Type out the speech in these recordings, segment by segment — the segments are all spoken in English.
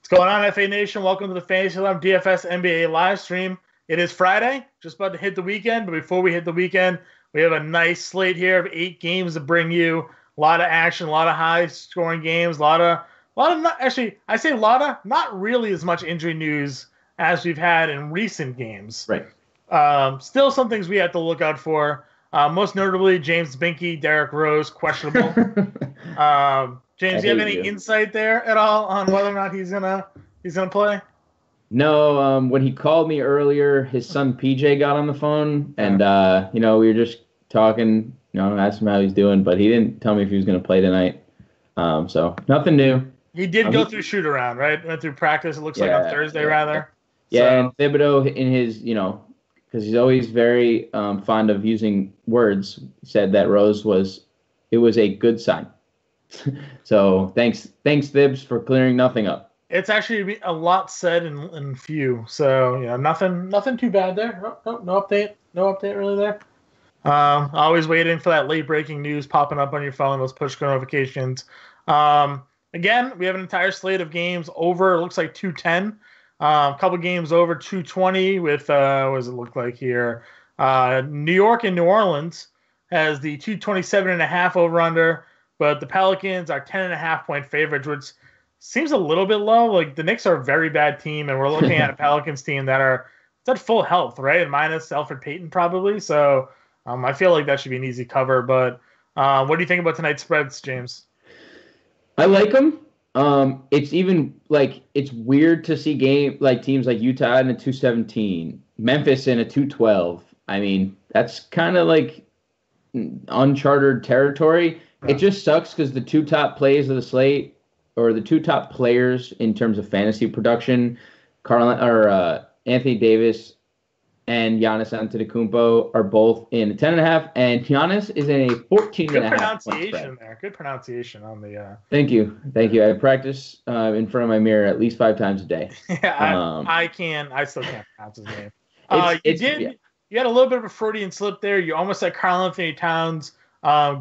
What's going on, FA Nation? Welcome to the Fantasy Alarm DFS NBA live stream. It is Friday, just about to hit the weekend, but before we hit the weekend, we have a nice slate here of 8 games to bring you. A lot of action, a lot of high-scoring games, not really as much injury news as we've had in recent games. Right. Still some things we have to look out for. Most notably, James Binky, Derrick Rose, questionable. James, do you have any insight there at all on whether or not he's gonna play? No. When he called me earlier, his son PJ got on the phone, and we were just talking. Asked him how he's doing, but he didn't tell me if he was gonna play tonight. So nothing new. He did go through shoot around, right? Went through practice. It looks like on Thursday, rather. Yeah, and Thibodeau in his, because he's always very fond of using words, said that Rose was a good sign. So thanks Thibs for clearing nothing up. It's actually a lot said in few. So nothing too bad there. No update really there. Always waiting for that late breaking news popping up on your phone, those push notifications. Again, we have an entire slate of games over. It looks like 210. A couple games over 220 with what does it look like here? New York and New Orleans has the 227.5 over under. But the Pelicans are 10.5 point favorites, which seems a little bit low. Like the Knicks are a very bad team, and we're looking at a Pelicans team that's at full health, right? And minus Elfrid Payton probably. So I feel like that should be an easy cover. But what do you think about tonight's spreads, James? I like them. It's even it's weird to see teams like Utah in a 217, Memphis in a 212. I mean, that's kind of like uncharted territory. It just sucks because the two top plays of the slate, or the two top players in terms of fantasy production, Anthony Davis and Giannis Antetokounmpo are both in a 10.5, and Giannis is in a 14.5. Good pronunciation there. Good pronunciation on the. Thank you. I practice in front of my mirror at least 5 times a day. Yeah, I still can't pronounce his name. You had a little bit of a Freudian slip there. You almost said Karl-Anthony Towns.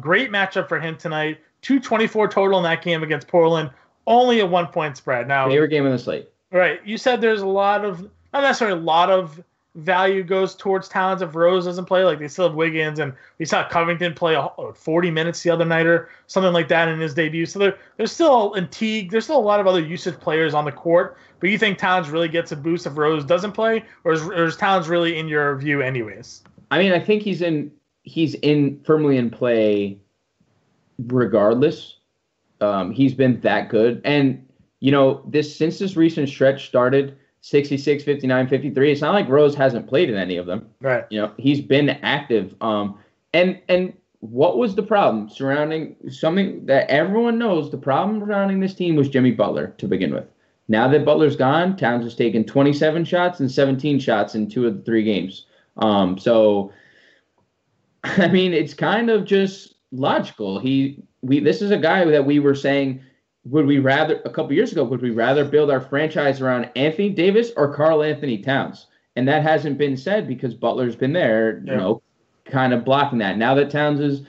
Great matchup for him tonight. 224 total in that game against Portland. Only a 1-point spread. Now, favorite game on the slate. Right. You said there's not necessarily a lot of value goes towards Towns if Rose doesn't play. Like they still have Wiggins, and we saw Covington play 40 minutes the other night or something like that in his debut. So there's still Teague. There's still a lot of other usage players on the court. But you think Towns really gets a boost if Rose doesn't play, or is Towns really in your view anyways? I mean, I think he's firmly in play regardless. He's been that good. And, since this recent stretch started, 66, 59, 53, it's not like Rose hasn't played in any of them. Right. He's been active. And what was the problem surrounding something that everyone knows? The problem surrounding this team was Jimmy Butler to begin with. Now that Butler's gone, Towns has taken 27 shots and 17 shots in 2 of the 3 games. So I mean, it's kind of just logical. This is a guy that we were saying, a couple years ago, would we rather build our franchise around Anthony Davis or Karl-Anthony Towns? And that hasn't been said because Butler's been there, kind of blocking that. Now that Towns is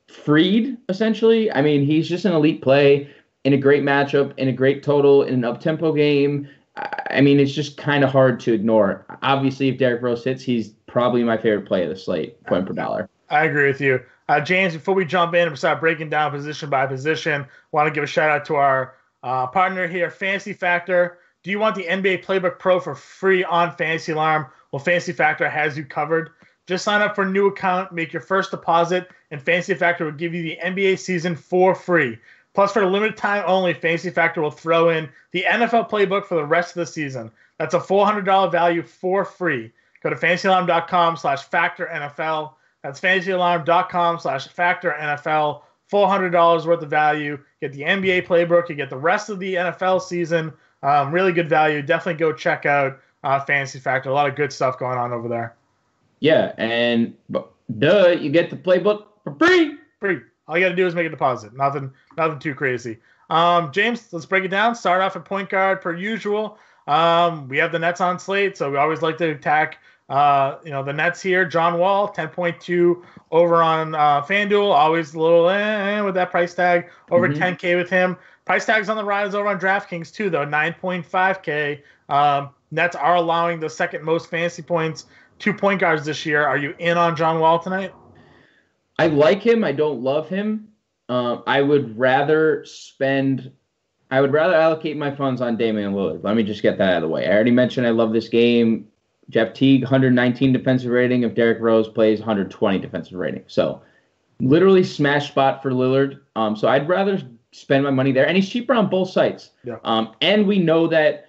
freed, essentially, I mean, he's just an elite play in a great matchup, in a great total, in an up-tempo game. I mean, it's just kind of hard to ignore. Obviously, if Derrick Rose hits, he's probably my favorite play of the slate, point per dollar. I agree with you. James, before we jump in and start breaking down position by position, I want to give a shout-out to our partner here, Fantasy Factor. Do you want the NBA Playbook Pro for free on Fantasy Alarm? Well, Fantasy Factor has you covered. Just sign up for a new account, make your first deposit, and Fantasy Factor will give you the NBA season for free. Plus, for a limited time only, Fantasy Factor will throw in the NFL Playbook for the rest of the season. That's a $400 value for free. Go to fantasyalarm.com/factorNFL. That's fantasyalarm.com/factorNFL. $400 worth of value. Get the NBA Playbook. You get the rest of the NFL season. Really good value. Definitely go check out Fantasy Factor. A lot of good stuff going on over there. Yeah, and you get the Playbook for free. Free. All you got to do is make a deposit. Nothing too crazy. James, let's break it down. Start off at point guard per usual. We have the Nets on slate, so we always like to attack the Nets here. John Wall, 10.2 over on FanDuel. Always a little with that price tag. Over 10K with him. Price tag's on the rise over on DraftKings too, though 9.5K. Nets are allowing the second most fantasy points to point guards this year. Are you in on John Wall tonight? I like him. I don't love him. I would rather allocate my funds on Damian Lillard. Let me just get that out of the way. I already mentioned I love this game. Jeff Teague, 119 defensive rating. If Derrick Rose plays, 120 defensive rating. So literally smash spot for Lillard. So I'd rather spend my money there. And he's cheaper on both sites. Yeah. And we know that,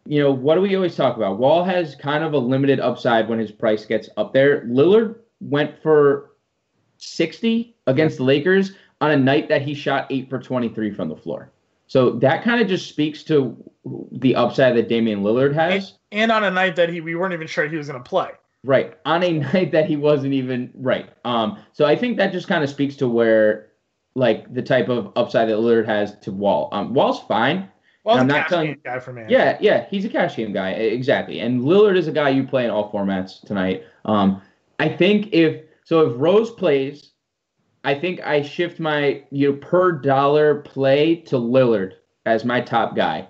what do we always talk about? Wall has kind of a limited upside when his price gets up there. Lillard went for 60 against the Lakers on a night that he shot 8 for 23 from the floor. So that kind of just speaks to the upside that Damian Lillard has. And on a night that we weren't even sure he was going to play. Right. On a night that he wasn't even right. So I think that just kind of speaks to where, like, the type of upside that Lillard has to Wall. Wall's fine. Well, I'm not telling guy for man. Yeah, he's a cash game guy. Exactly. And Lillard is a guy you play in all formats tonight. I think if Rose plays, I think I shift my per dollar play to Lillard as my top guy.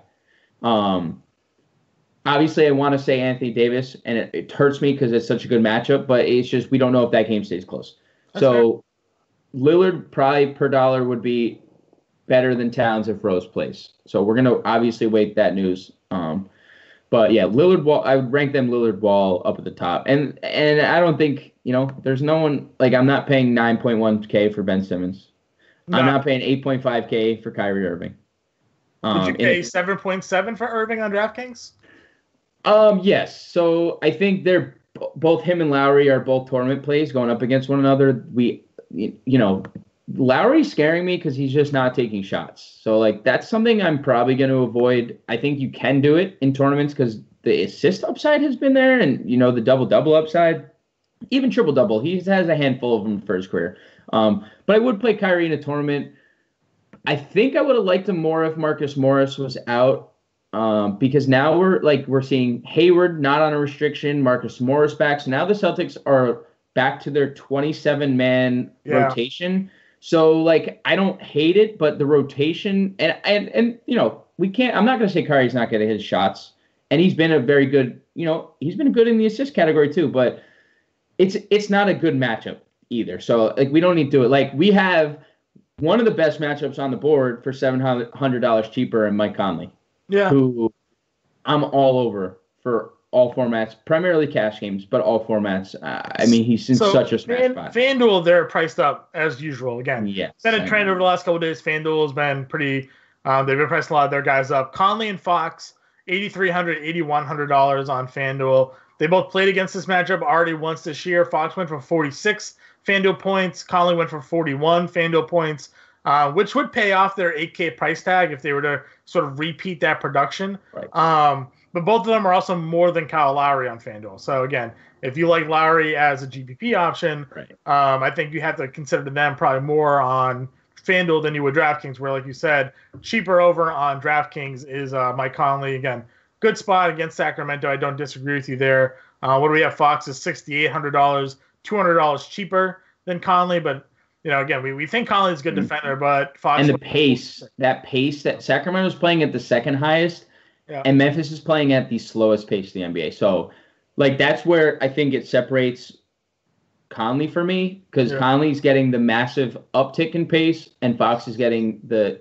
Obviously, I want to say Anthony Davis, and it hurts me because it's such a good matchup, but it's just we don't know if that game stays close. That's fair. Lillard probably per dollar would be better than Towns if Rose plays. So we're going to obviously wait that news. But yeah, Lillard Wall, I would rank them Lillard Wall up at the top. And I don't think, there's no one, like I'm not paying 9.1K for Ben Simmons. No. I'm not paying 8.5K for Kyrie Irving. Did you pay 7.7 for Irving on DraftKings? Yes. So I think they're both him and Lowry are both tournament plays going up against one another. Lowry's scaring me because he's just not taking shots. So, like, that's something I'm probably going to avoid. I think you can do it in tournaments because the assist upside has been there and, the double-double upside, even triple-double. He has a handful of them for his career. But I would play Kyrie in a tournament. I think I would have liked him more if Marcus Morris was out because now we're seeing Hayward not on a restriction, Marcus Morris back. So now the Celtics are back to their 27-man rotation. So, like, I don't hate it, but the rotation and we can't. I'm not going to say Kyrie's not going to hit his shots, and he's been a very good. He's been good in the assist category too, but it's not a good matchup either. So, like, we don't need to do it. Like, we have one of the best matchups on the board for $700 cheaper, and Mike Conley, who I'm all over for all formats, primarily cash games, but all formats. I mean, he's in such a smash spot. FanDuel, they're priced up as usual. Again, yes, it's been a trend over the last couple of days. FanDuel has been pretty. They've been pricing a lot of their guys up. Conley and Fox, $8,300, $8,100 on FanDuel. They both played against this matchup already once this year. Fox went for 46 FanDuel points. Conley went for 41 FanDuel points, which would pay off their 8K price tag if they were to sort of repeat that production. Right. But both of them are also more than Kyle Lowry on FanDuel. So, again, if you like Lowry as a GPP option, I think you have to consider them probably more on FanDuel than you would DraftKings, where, like you said, cheaper over on DraftKings is Mike Conley. Again, good spot against Sacramento. I don't disagree with you there. What do we have? Fox is $6,800, $200 cheaper than Conley. But, again, we think Conley's a good defender, but Fox... And the pace that Sacramento's playing at the second highest, and Memphis is playing at the slowest pace in the NBA. So, like, that's where I think it separates Conley for me, because Conley's getting the massive uptick in pace, and Fox is getting the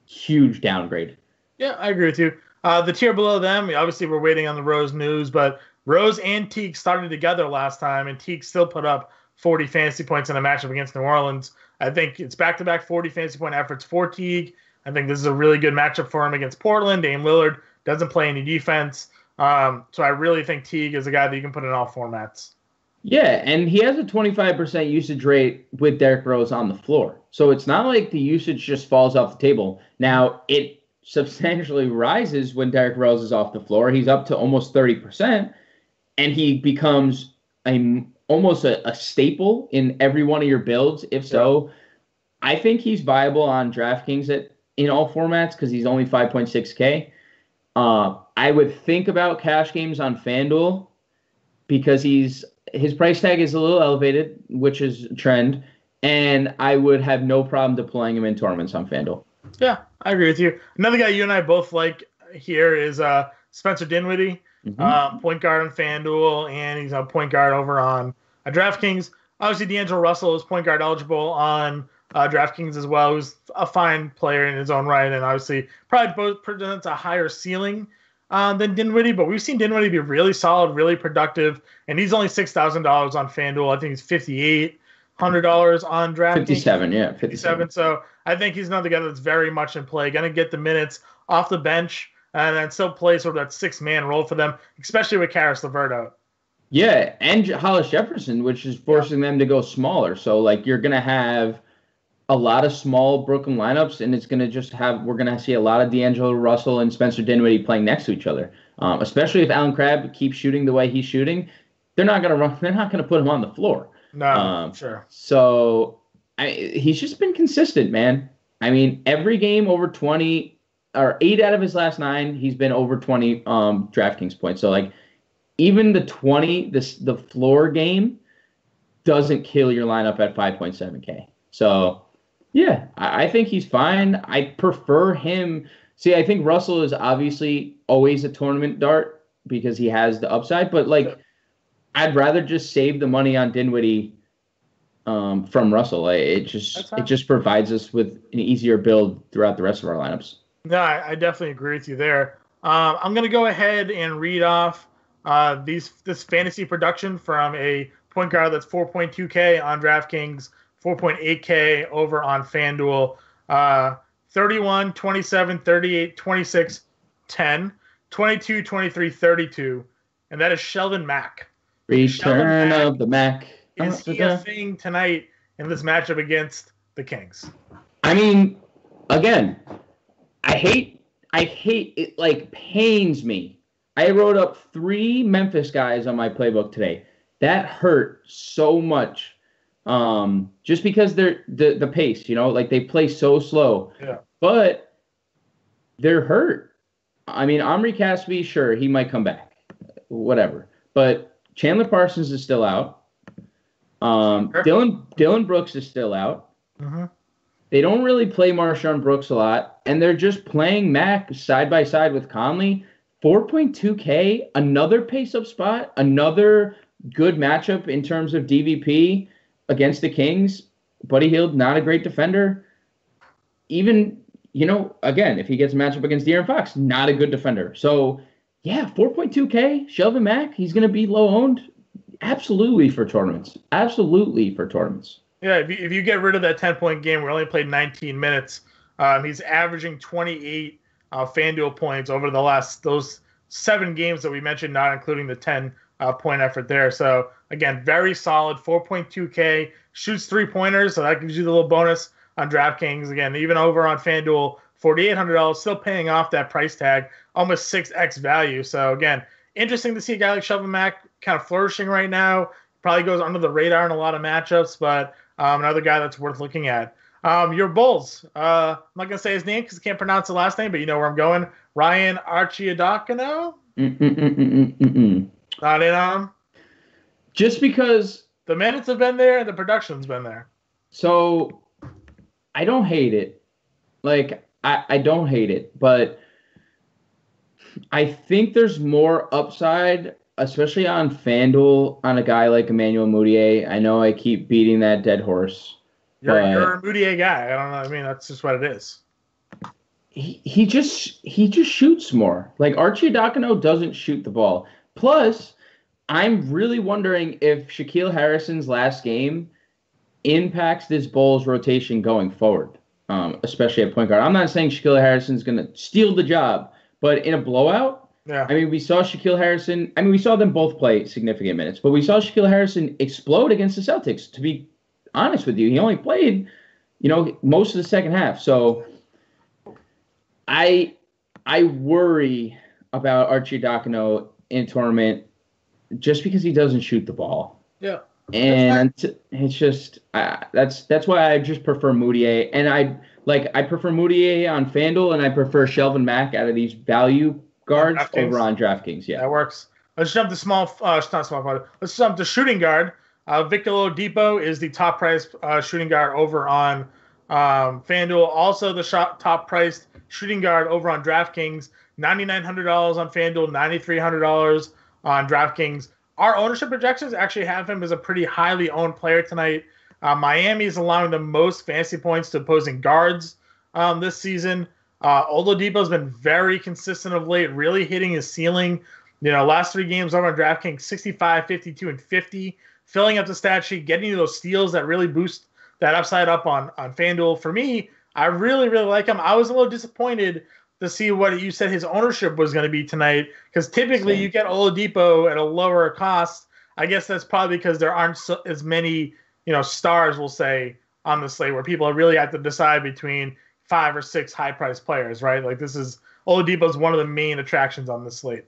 huge downgrade. Yeah, I agree with you. The tier below them, obviously we're waiting on the Rose news, but Rose and Teague started together last time, and Teague still put up 40 fantasy points in a matchup against New Orleans. I think it's back-to-back 40 fantasy point efforts for Teague. I think this is a really good matchup for him against Portland. Dame Lillard doesn't play any defense. So I really think Teague is a guy that you can put in all formats. Yeah, and he has a 25% usage rate with Derrick Rose on the floor. So it's not like the usage just falls off the table. Now, it substantially rises when Derrick Rose is off the floor. He's up to almost 30%, and he becomes almost a staple in every one of your builds. If so, I think he's viable on DraftKings in all formats because he's only 5.6K. I would think about cash games on FanDuel because his price tag is a little elevated, which is a trend, and I would have no problem deploying him in tournaments on FanDuel. Yeah, I agree with you. Another guy you and I both like here is Spencer Dinwiddie, point guard on FanDuel, and he's a point guard over on DraftKings. Obviously, D'Angelo Russell is point guard eligible on DraftKings as well. Who's a fine player in his own right, and obviously probably both presents a higher ceiling than Dinwiddie. But we've seen Dinwiddie be really solid, really productive, and he's only $6,000 on FanDuel. I think he's $5,800 on DraftKings. 57, yeah, 57. So I think he's another guy that's very much in play. Going to get the minutes off the bench and then still play sort of that six-man role for them, especially with Karis LeVert out. Yeah, and Hollis Jefferson, which is forcing them to go smaller. So, like, you're going to have a lot of small Brooklyn lineups, and it's going to just have – we're going to see a lot of D'Angelo Russell and Spencer Dinwiddie playing next to each other. Especially if Allen Crabbe keeps shooting the way he's shooting, they're not going to put him on the floor. No, sure. So he's just been consistent, man. I mean, every game over 20 or 8 out of his last 9, he's been over 20 DraftKings points. So, like, even the the floor game doesn't kill your lineup at 5.7K. So, yeah, I think he's fine. I prefer him. See, I think Russell is obviously always a tournament dart because he has the upside, but, like, I'd rather just save the money on Dinwiddie from Russell. It just provides us with an easier build throughout the rest of our lineups. No, I definitely agree with you there. I'm going to go ahead and read off this fantasy production from a point guard that's 4.2K on DraftKings, 4.8K over on FanDuel. 31, 27, 38, 26, 10, 22, 23, 32. And that is Sheldon Mac. Return of the Mac. Is he a thing tonight in this matchup against the Kings? I mean, again, I hate it, like, pains me. I wrote up 3 Memphis guys on my playbook today. That hurt so much. Just because they're the pace, like, they play so slow. Yeah. But they're hurt. I mean, Omri Caspi, sure, he might come back. Whatever. But Chandler Parsons is still out. Dylan Brooks is still out. Mm-hmm. They don't really play Marshawn Brooks a lot, and they're just playing Mac side by side with Conley. 4.2K, another pace-up spot, another good matchup in terms of DVP against the Kings. Buddy Hield, not a great defender. Even, again, if he gets a matchup against De'Aaron Fox, not a good defender. So, yeah, 4.2K, Sheldon Mac, he's going to be low-owned. Absolutely for tournaments. Yeah, if you get rid of that 10-point game, we only played 19 minutes. He's averaging 28 FanDuel points over those 7 games that we mentioned, not including the 10-point effort there. So, again, very solid, 4.2K, shoots 3-pointers, so that gives you the little bonus on DraftKings. Again, even over on FanDuel, $4,800, still paying off that price tag, almost 6x value. So, again, interesting to see a guy like Sheldon Mac kind of flourishing right now. Probably goes under the radar in a lot of matchups, but another guy that's worth looking at. Your Bulls. I'm not going to say his name because I can't pronounce the last name, but you know where I'm going. Ryan Arcidiacono? Not in on him? Just because the minutes have been there and the production's been there. So I don't hate it. Like, I don't hate it, but I think there's more upside, especially on FanDuel, on a guy like Emmanuel Mudiay. I know I keep beating that dead horse. You're a Mudiay guy. I don't know. I mean, that's just what it is. He just shoots more. Like, Arcidiacono doesn't shoot the ball. Plus, I'm really wondering if Shaquille Harrison's last game impacts this Bulls rotation going forward, especially at point guard. I'm not saying Shaquille Harrison's going to steal the job, but in a blowout, yeah. I mean, we saw Shaquille Harrison. I mean, we saw them both play significant minutes, but we saw Shaquille Harrison explode against the Celtics. To be honest with you, he only played, most of the second half. So I worry about Arcidiacono in a tournament just because he doesn't shoot the ball. Yeah. And it's just that's why I just prefer Mudiay, and I prefer Mudiay on FanDuel, and I prefer Sheldon Mac out of these value guards over on DraftKings. Yeah, that works. Let's jump to let's jump to shooting guard. Victor Oladipo is the top price shooting guard over on FanDuel, also the top priced shooting guard over on DraftKings, $9,900 on FanDuel, $9,300 on DraftKings. Our ownership projections actually have him as a pretty highly owned player tonight. Miami is allowing the most fantasy points to opposing guards this season. Oladipo's been very consistent of late, really hitting his ceiling. Last 3 games over on DraftKings, 65, 52, and 50, filling up the stat sheet, getting you those steals that really boost that upside up on FanDuel. For me, I really, really like him. I was a little disappointed to see what you said his ownership was going to be tonight, because typically you get Oladipo at a lower cost. I guess that's probably because there aren't as many, stars, we'll say, on the slate, where people really have to decide between 5 or 6 high-priced players, right? Like, Oladipo's one of the main attractions on the slate.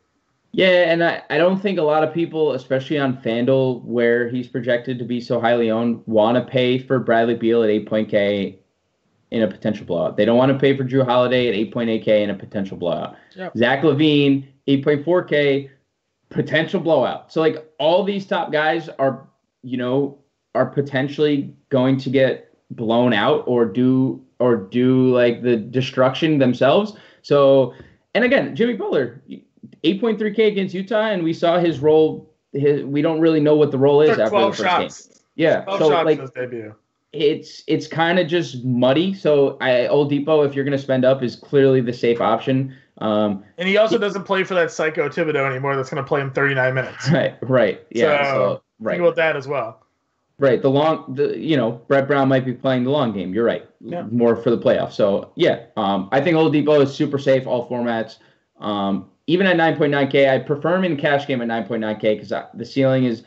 Yeah, and I don't think a lot of people, especially on FanDuel, where he's projected to be so highly owned, want to pay for Bradley Beal at 8.K in a potential blowout. They don't want to pay for Drew Holiday at 8.8K in a potential blowout. Yep. Zach LaVine, 8.4K, potential blowout. So, like, all these top guys are potentially going to get blown out or do like the destruction themselves. So, and again, Jimmy Butler, 8.3K against Utah, and we saw his role. We don't really know what the role is after the first shots. Game. Yeah, 12 so shots like in his debut. It's kind of just muddy. So Oladipo, if you're going to spend up, is clearly the safe option. And he also doesn't play for that psycho Thibodeau anymore. That's going to play him 39 minutes. Right. Yeah. So think about that as well. Right. Brett Brown might be playing the long game. You're right. Yeah. More for the playoffs. So yeah, I think Oladipo is super safe, all formats. Even at 9.9K, I prefer him in cash game at 9.9K because the ceiling is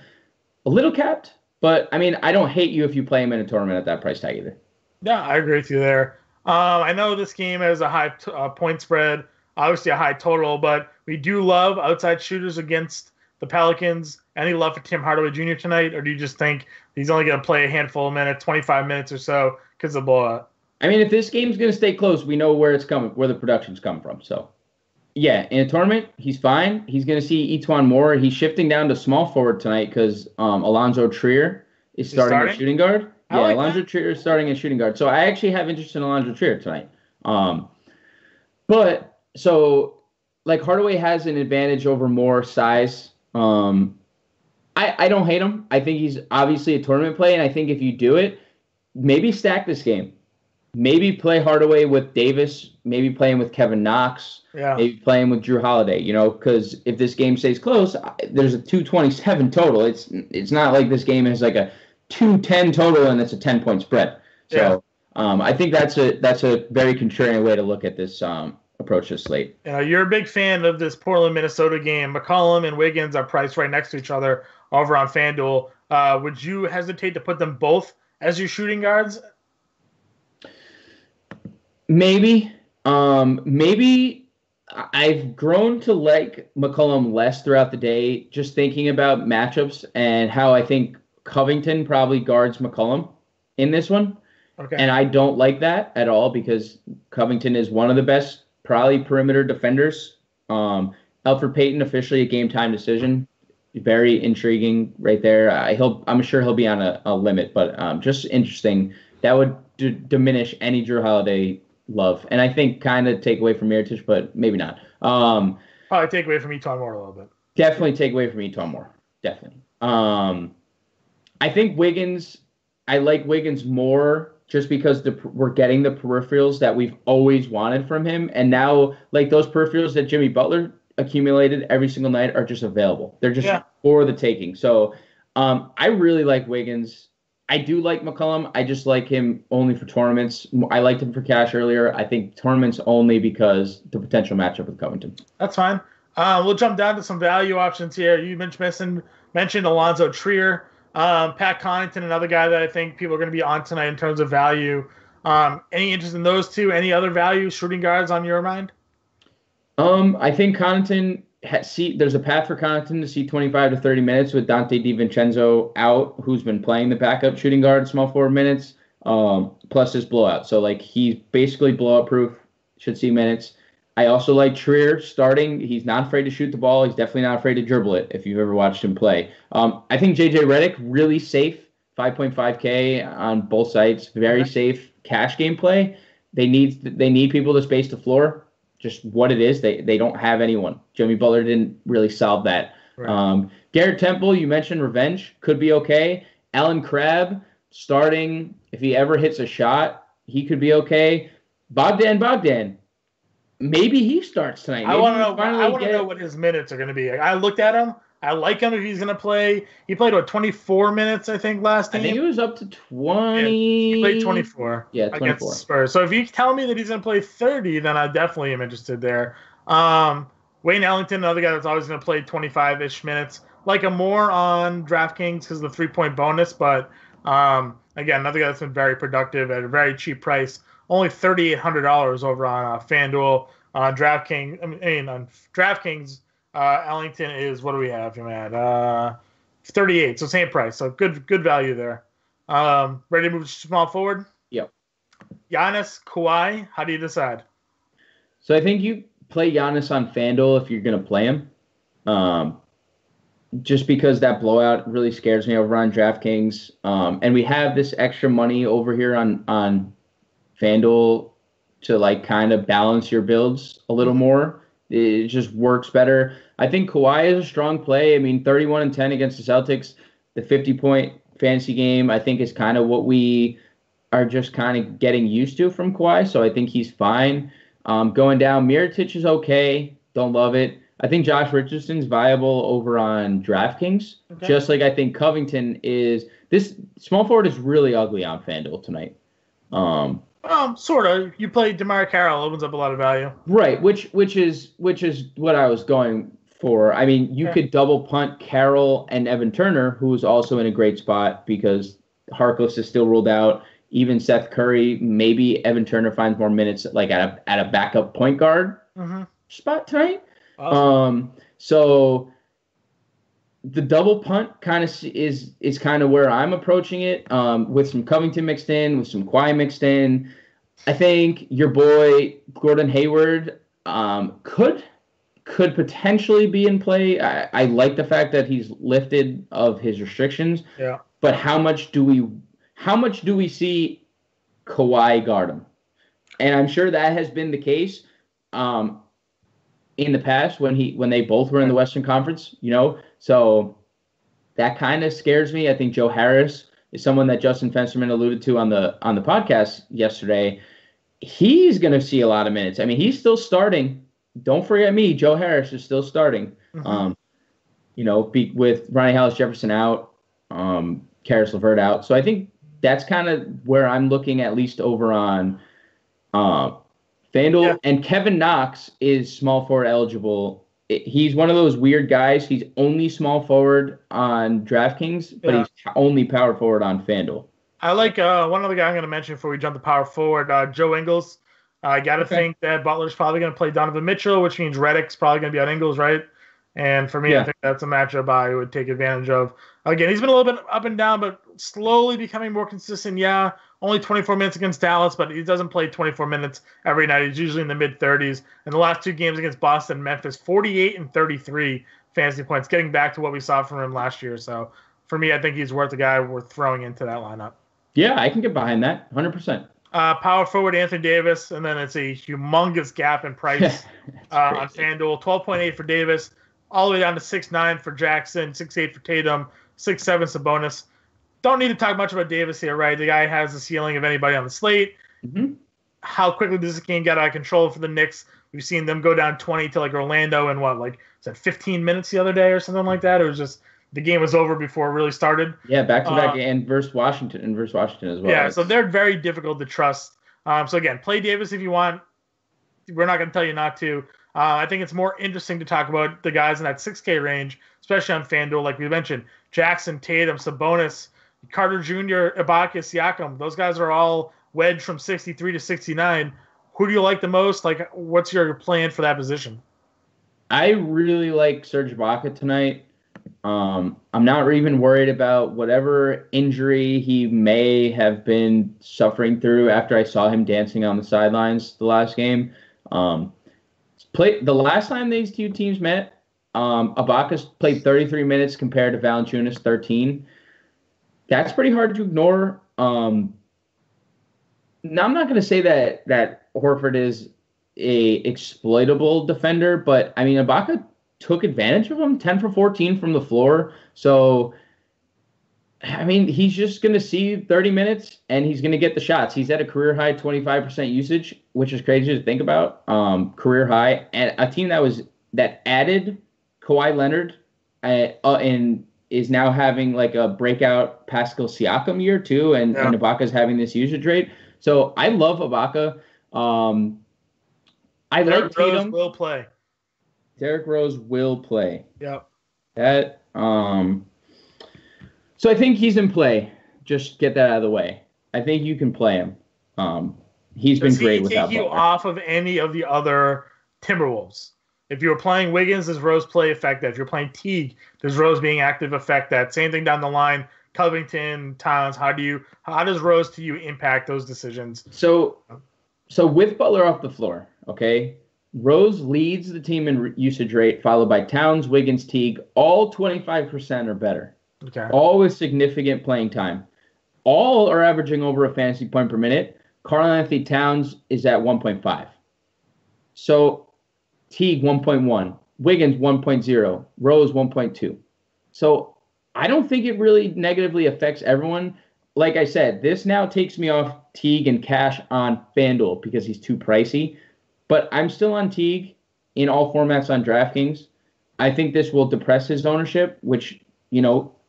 a little capped. But, I mean, I don't hate you if you play him in a tournament at that price tag either. Yeah, I agree with you there. I know this game has a high point spread, obviously a high total, but we do love outside shooters against the Pelicans. Any love for Tim Hardaway Jr. tonight, or do you just think he's only going to play a handful of minutes, 25 minutes or so, because of the blowout? I mean, if this game's going to stay close, we know where the production's coming from, so. Yeah, in a tournament, he's fine. He's going to see Etuan Moore. He's shifting down to small forward tonight because Alonzo Trier is starting at shooting guard. Alonzo Trier is starting at shooting guard. So I actually have interest in Alonzo Trier tonight. But so like Hardaway has an advantage over Moore size. I don't hate him. I think he's obviously a tournament play, and I think if you do it, maybe stack this game. Maybe play Hardaway with Davis, maybe playing with Kevin Knox, maybe playing with Drew Holiday, because if this game stays close, there's a 227 total. It's not like this game has like a 210 total and it's a 10-point spread. So I think that's a very contrarian way to look at this approach to slate. You're a big fan of this Portland-Minnesota game. McCollum and Wiggins are priced right next to each other over on FanDuel. Would you hesitate to put them both as your shooting guards? Maybe. Maybe I've grown to like McCollum less throughout the day, just thinking about matchups and how I think Covington probably guards McCollum in this one. Okay. And I don't like that at all because Covington is one of the best probably perimeter defenders. Elfrid Payton officially a game time decision. Very intriguing right there. I'm sure he'll be on a limit, but just interesting. That would diminish any Drew Holiday love, and I think kind of take away from Mirotic, but maybe not. Probably take away from Etuan Moore a little bit. Definitely take away from Etuan Moore. Definitely. I think Wiggins. I like Wiggins more just because we're getting the peripherals that we've always wanted from him, and now like those peripherals that Jimmy Butler accumulated every single night are just available. They're just for the taking. So I really like Wiggins. I do like McCollum. I just like him only for tournaments. I liked him for cash earlier. I think tournaments only because the potential matchup with Covington. That's fine. We'll jump down to some value options here. You mentioned Alonzo Trier. Pat Connaughton, another guy that I think people are going to be on tonight in terms of value. Any interest in those two? Any other value shooting guards on your mind? I think Connaughton there's a path for Connaughton to see 25 to 30 minutes with Dante DiVincenzo out, who's been playing the backup shooting guard small forward minutes, plus his blowout. So, like, he's basically blowout proof, should see minutes. I also like Trier starting. He's not afraid to shoot the ball. He's definitely not afraid to dribble it if you've ever watched him play. I think J.J. Redick, really safe 5.5K on both sites. Very safe cash game play. They need people to space the floor. Just what it is. They don't have anyone. Jimmy Butler didn't really solve that. Right. Garrett Temple, you mentioned revenge, could be okay. Allen Crabbe starting, if he ever hits a shot, he could be okay. Bogdan, maybe he starts tonight. Maybe I want to know what his minutes are going to be. I looked at him. I like him if he's going to play. He played, 24 minutes, I think, last game? I think it was up to 20. Yeah, he played 24. Yeah, 24. Against Spurs. So if you tell me that he's going to play 30, then I definitely am interested there. Wayne Ellington, another guy that's always going to play 25-ish minutes. Like him more on DraftKings because of the 3-point bonus, but again, another guy that's been very productive at a very cheap price. Only $3,800 over on FanDuel. On DraftKings, Ellington is, what do we have him at? 38, so same price. So good value there. Ready to move small forward? Yep. Giannis, Kawhi, how do you decide? So I think you play Giannis on FanDuel if you're going to play him. Just because that blowout really scares me over on DraftKings. And we have this extra money over here on FanDuel to like kind of balance your builds a little more. It just works better. I think Kawhi is a strong play. I mean, 31-10 against the Celtics, the 50-point fantasy game, I think is kind of what we are just kind of getting used to from Kawhi. So I think he's fine. Going down, Mirotic is okay. Don't love it. I think Josh Richardson's viable over on DraftKings. Okay. Just like I think Covington is. This small forward is really ugly on FanDuel tonight. Sort of. You play DeMar Carroll, opens up a lot of value. Right, which is what I was going for. I mean, you could double punt Carroll and Evan Turner, who is also in a great spot because Harkless is still ruled out. Even Seth Curry, maybe Evan Turner finds more minutes like at a backup point guard spot tonight. Awesome. So the double punt kind of is kind of where I'm approaching it, with some Covington mixed in, with some Kawhi mixed in. I think your boy Gordon Hayward could potentially be in play. I like the fact that he's lifted of his restrictions. Yeah. But how much do we see Kawhi guard him? And I'm sure that has been the case in the past when they both were in the Western Conference, So that kind of scares me. I think Joe Harris is someone that Justin Fensterman alluded to on the podcast yesterday. He's going to see a lot of minutes. I mean, he's still starting. Don't forget me. Joe Harris is still starting. With Ronnie Hollis Jefferson out, Karis LeVert out. So I think that's kind of where I'm looking, at least over on FanDuel. Yeah. And Kevin Knox is small forward eligible. He's one of those weird guys. He's only small forward on DraftKings, but he's only power forward on FanDuel. I like one other guy I'm going to mention before we jump to power forward, Joe Ingles. I got to think that Butler's probably going to play Donovan Mitchell, which means Redick's probably going to be on Ingles, right? And for me, I think that's a matchup I would take advantage of. Again, he's been a little bit up and down, but slowly becoming more consistent. Yeah, only 24 minutes against Dallas, but he doesn't play 24 minutes every night. He's usually in the mid-30s. In the last two games against Boston and Memphis, 48 and 33 fantasy points, getting back to what we saw from him last year. So for me, I think he's worth a guy worth throwing into that lineup. Yeah, I can get behind that, 100%. Power forward Anthony Davis, and then it's a humongous gap in price on FanDuel. 12.8 for Davis, all the way down to 6.9 for Jackson, 6.8 for Tatum, 6.7 Sabonis. Don't need to talk much about Davis here, right? The guy has the ceiling of anybody on the slate. Mm-hmm. How quickly does this game get out of control for the Knicks? We've seen them go down 20 to like Orlando in 15 minutes the other day or something like that? It was just the game was over before it really started. Yeah, back-to-back and versus Washington as well. Yeah, so they're very difficult to trust. So again, play Davis if you want. We're not going to tell you not to. I think it's more interesting to talk about the guys in that 6K range, especially on FanDuel, like we mentioned. Jackson, Tatum, Sabonis, Carter Jr., Ibaka, Siakam. Those guys are all wedged from 63 to 69. Who do you like the most? Like, what's your plan for that position? I really like Serge Ibaka tonight. I'm not even worried about whatever injury he may have been suffering through after I saw him dancing on the sidelines the last game. The last time these two teams met, Ibaka played 33 minutes compared to Valanciunas 13. That's pretty hard to ignore. Now, I'm not going to say that Horford is a exploitable defender, but I mean, Ibaka took advantage of him, 10 for 14 from the floor. So, I mean, he's just going to see 30 minutes and he's going to get the shots. He's at a career high 25% usage, which is crazy to think about. Career high, and a team that added Kawhi Leonard and is now having like a breakout Pascal Siakam year too, and Ibaka's having this usage rate. So I love Ibaka. I like Tatum. Rose will play. Derrick Rose will play. Yep. That. So I think he's in play. Just get that out of the way. I think you can play him. He's been great without Butler. Does he take you off of any of the other Timberwolves? If you were playing Wiggins, does Rose play affect that? If you're playing Teague, does Rose being active affect that? Same thing down the line. Covington, Towns, how does Rose to you impact those decisions? So with Butler off the floor, okay, Rose leads the team in usage rate, followed by Towns, Wiggins, Teague, all 25% or better. Okay. All with significant playing time. All are averaging over a fantasy point per minute. Karl-Anthony Towns is at 1.5. So Teague 1.1, Wiggins 1.0, Rose 1.2. So I don't think it really negatively affects everyone. Like I said, this now takes me off Teague and Cash on FanDuel because he's too pricey. But I'm still on Teague in all formats on DraftKings. I think this will depress his ownership, which,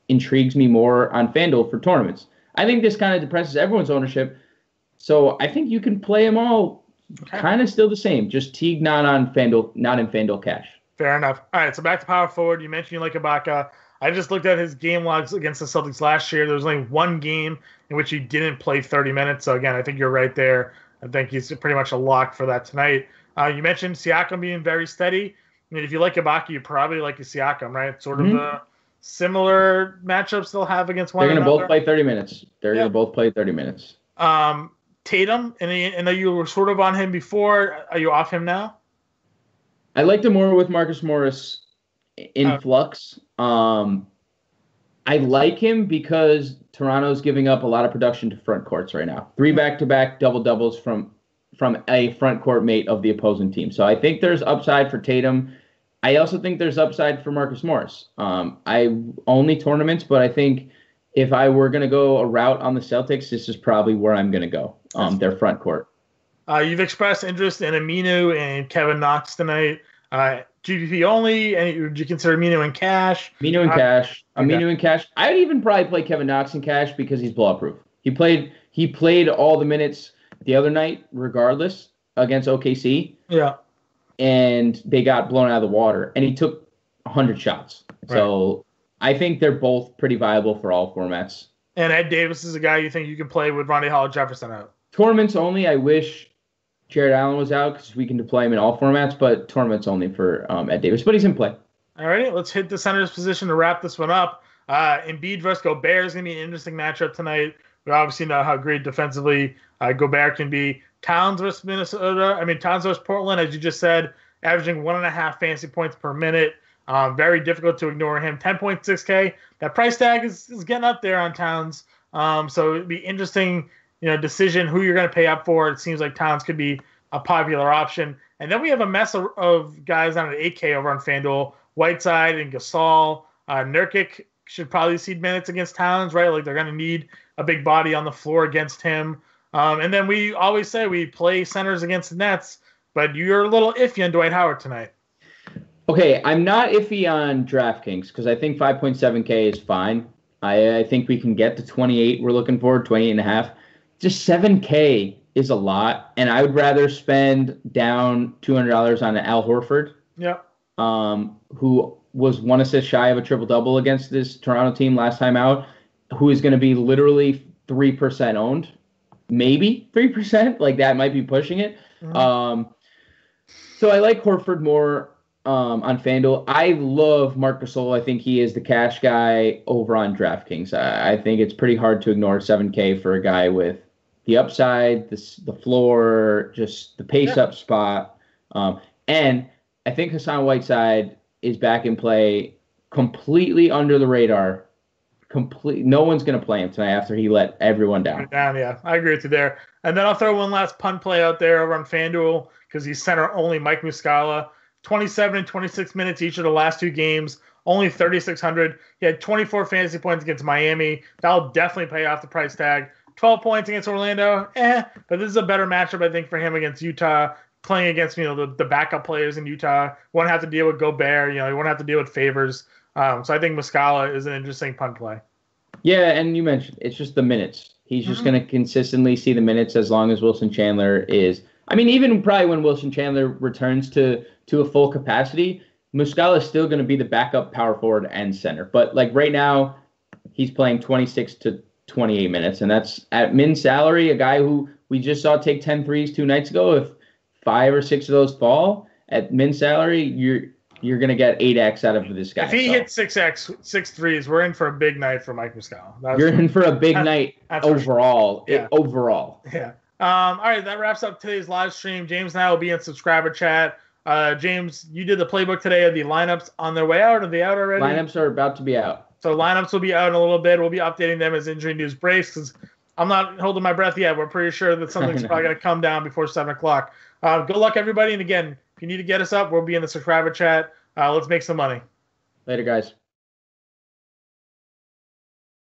intrigues me more on FanDuel for tournaments. I think this kind of depresses everyone's ownership. So I think you can play them all kind of still the same. Just Teague not on FanDuel, not in FanDuel Cash. Fair enough. All right, so back to power forward. You mentioned you like Ibaka. I just looked at his game logs against the Celtics last year. There was only one game in which he didn't play 30 minutes. So, again, I think you're right there. I think he's pretty much a lock for that tonight. You mentioned Siakam being very steady. I mean, if you like Ibaka, you probably like a Siakam, right? Sort of the similar matchups they'll have against one another. They're going to both play 30 minutes. They're going to both play 30 minutes. Tatum, and you were sort of on him before. Are you off him now? I liked him more with Marcus Morris in flux. I like him because Toronto's giving up a lot of production to front courts right now. 3 back-to-back double-doubles from a front court mate of the opposing team. So I think there's upside for Tatum. I also think there's upside for Marcus Morris. I only tournaments, but I think if I were going to go a route on the Celtics, this is probably where I'm going to go, their front court. You've expressed interest in Aminu and Kevin Knox tonight. GPP only, and would you consider Aminu and Cash? Aminu and Cash. Aminu and Cash. I'd even probably play Kevin Knox and Cash because he's blowout-proof. He played all the minutes the other night, regardless, against OKC. Yeah. And they got blown out of the water. And he took 100 shots. Right. So I think they're both pretty viable for all formats. And Ed Davis is a guy you think you can play with Rondae Hall-Jefferson out? Tournaments only. I wish Jared Allen was out because we can deploy him in all formats, but tournaments only for Ed Davis. But he's in play. All right, let's hit the center's position to wrap this one up. Embiid versus Gobert is going to be an interesting matchup tonight. We obviously know how great defensively Gobert can be. Towns versus Towns versus Portland, as you just said, averaging 1.5 fantasy points per minute. Very difficult to ignore him. 10.6K. That price tag is getting up there on Towns. So it'd be interesting, decision who you're going to pay up for. It seems like Towns could be a popular option. And then we have a mess of guys down at 8K over on FanDuel. Whiteside and Gasol. Nurkic should probably see minutes against Towns, right? Like they're going to need a big body on the floor against him. And then we always say we play centers against the Nets, but you're a little iffy on Dwight Howard tonight. Okay, I'm not iffy on DraftKings because I think 5.7K is fine. I think we can get to 28 we're looking for, 28.5. Just 7K is a lot, and I would rather spend down $200 on Al Horford, who was 1 assist shy of a triple-double against this Toronto team last time out, who is going to be literally 3% owned. Maybe 3%, like that might be pushing it. So I like Horford more on FanDuel. I love Marc Gasol. I think he is the cash guy over on DraftKings. I think it's pretty hard to ignore 7K for a guy with the upside, the floor, just the pace-up spot. And I think Hassan Whiteside is back in play completely under the radar No one's going to play him tonight after he let everyone down. Yeah, I agree with you there. And then I'll throw one last punt play out there over on FanDuel because he's center only. Mike Muscala, 27 and 26 minutes each of the last 2 games, only 3,600. He had 24 fantasy points against Miami. That'll definitely pay off the price tag. 12 points against Orlando, but this is a better matchup, I think, for him against Utah, playing against, the backup players in Utah. Won't have to deal with Gobert, he won't have to deal with Favors. So I think Muscala is an interesting punt play. Yeah, and you mentioned it's just the minutes. He's just going to consistently see the minutes as long as Wilson Chandler is. I mean, even probably when Wilson Chandler returns to a full capacity, Muscala is still going to be the backup power forward and center. But like right now, he's playing 26 to 28 minutes, and that's at min salary. A guy who we just saw take 10 threes 2 nights ago. If 5 or 6 of those fall at min salary, you're going to get 8x out of this guy. If he hits 6 threes, we're in for a big night for Mike Muscala. You're in for a big night overall. Sure. Overall. Yeah. All right, that wraps up today's live stream. James and I will be in subscriber chat. James, you did the playbook today. Are the lineups on their way out? Are they out already? Lineups are about to be out. So lineups will be out in a little bit. We'll be updating them as injury news breaks because I'm not holding my breath yet. We're pretty sure that something's probably going to come down before 7 o'clock. Good luck, everybody. And again, if you need to get us up, we'll be in the subscriber chat. Let's make some money. Later, guys.